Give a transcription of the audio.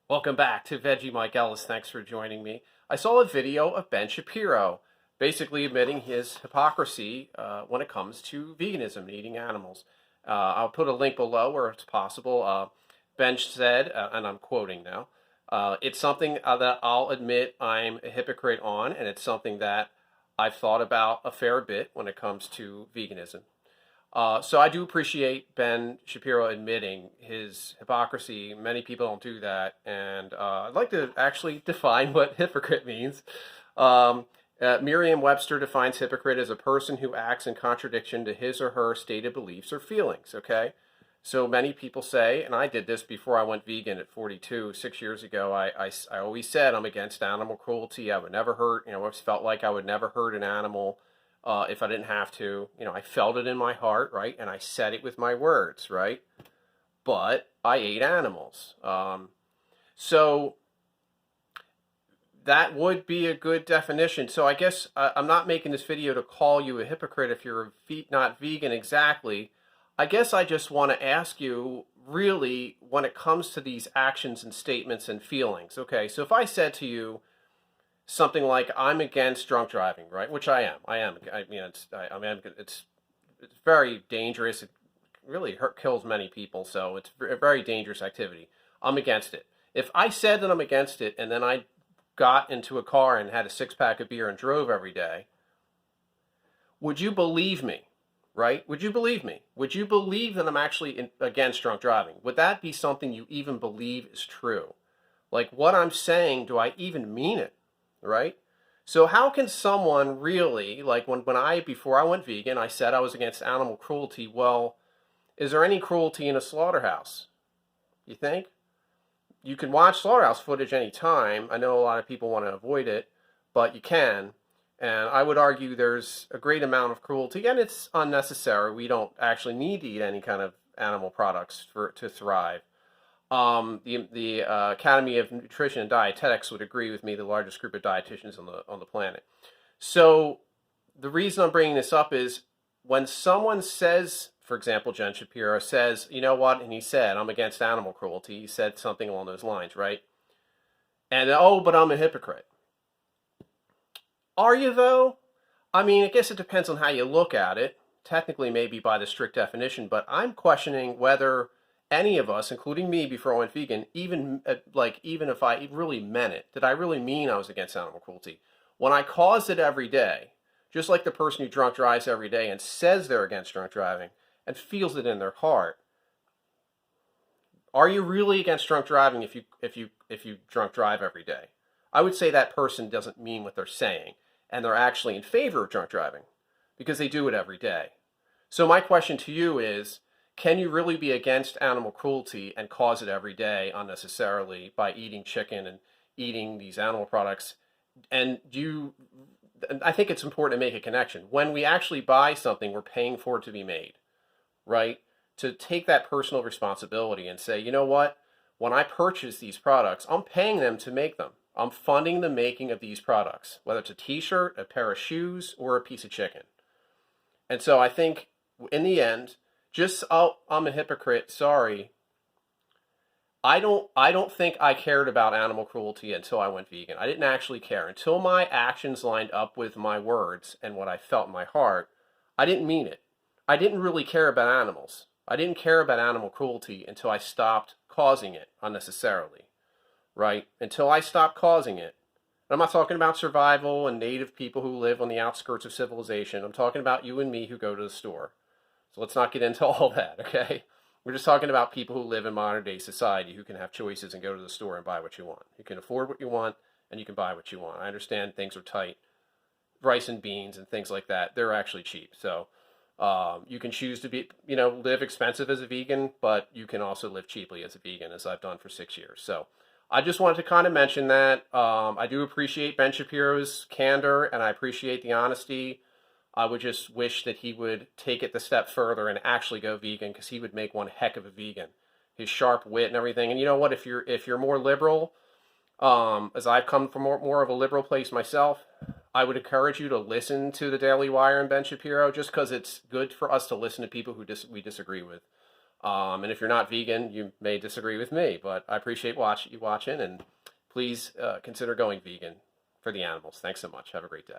Welcome back to Veggie Mike Ellis. Thanks for joining me. I saw a video of Ben Shapiro basically admitting his hypocrisy when it comes to veganism and eating animals. I'll put a link below where it's possible. Ben said, and I'm quoting now, it's something that I'll admit I'm a hypocrite on, and it's something that I've thought about a fair bit when it comes to veganism. So I do appreciate Ben Shapiro admitting his hypocrisy. Many people don't do that, and I'd like to actually define what hypocrite means. Merriam-Webster defines hypocrite as a person who acts in contradiction to his or her stated beliefs or feelings. Okay, so many people say, and I did this before I went vegan at 42, 6 years ago. I always said I'm against animal cruelty. I would never hurt. I always felt like I would never hurt an animal if I didn't have to. I felt it in my heart, right? And I said it with my words, right? But I ate animals. So that would be a good definition. So I guess I'm not making this video to call you a hypocrite if you're not vegan exactly. I guess I just want to ask you, really, when it comes to these actions and statements and feelings. Okay, so if I said to you, something like I'm against drunk driving, right? Which I am. It's very dangerous. It really kills many people, so it's a very dangerous activity. I'm against it. If I said that I'm against it, and then I got into a car and had a six-pack of beer and drove every day, would you believe me? Right? Would you believe me? Would you believe that I'm actually against drunk driving? Would that be something you even believe is true? Like, what I'm saying, do I even mean it? Right? So how can someone really, like before I went vegan, I said I was against animal cruelty. Well, is there any cruelty in a slaughterhouse? You think? You can watch slaughterhouse footage anytime. I know a lot of people want to avoid it, but you can. And I would argue there's a great amount of cruelty, and it's unnecessary. We don't actually need to eat any kind of animal products to thrive. The Academy of Nutrition and Dietetics would agree with me, the largest group of dietitians on the planet. So the reason I'm bringing this up is when someone says, for example, Ben Shapiro says, you know what, and he said, I'm against animal cruelty. He said something along those lines, right? And, oh, but I'm a hypocrite. Are you, though? I mean, I guess it depends on how you look at it. Technically, maybe by the strict definition, but I'm questioning whether any of us, including me before I went vegan, even if I really meant it, did I really mean I was against animal cruelty? When I caused it every day, just like the person who drunk drives every day and says they're against drunk driving and feels it in their heart, are you really against drunk driving if you drunk drive every day? I would say that person doesn't mean what they're saying, and they're actually in favor of drunk driving because they do it every day. So my question to you is, can you really be against animal cruelty and cause it every day unnecessarily by eating chicken and eating these animal products? And I think it's important to make a connection. When we actually buy something, we're paying for it to be made, right? To take that personal responsibility and say, you know what? When I purchase these products, I'm paying them to make them. I'm funding the making of these products, whether it's a t-shirt, a pair of shoes, or a piece of chicken. And so I think in the end, I'm a hypocrite, sorry. I don't think I cared about animal cruelty until I went vegan. I didn't actually care. Until my actions lined up with my words and what I felt in my heart, I didn't mean it. I didn't really care about animals. I didn't care about animal cruelty until I stopped causing it unnecessarily, right? Until I stopped causing it. I'm not talking about survival and native people who live on the outskirts of civilization. I'm talking about you and me who go to the store. So let's not get into all that, okay? We're just talking about people who live in modern day society who can have choices and go to the store and buy what you want. You can afford what you want and you can buy what you want. I understand things are tight. Rice and beans and things like that, they're actually cheap. So you can choose to live expensive as a vegan, but you can also live cheaply as a vegan, as I've done for 6 years. So I just wanted to kind of mention that. I do appreciate Ben Shapiro's candor, and I appreciate the honesty. I would just wish that he would take it the step further and actually go vegan, because he would make one heck of a vegan. His sharp wit and everything. And you know what? If you're more liberal, as I've come from more of a liberal place myself, I would encourage you to listen to the Daily Wire and Ben Shapiro, just because it's good for us to listen to people who we disagree with. And if you're not vegan, you may disagree with me, but I appreciate you watching, and please consider going vegan for the animals. Thanks so much. Have a great day.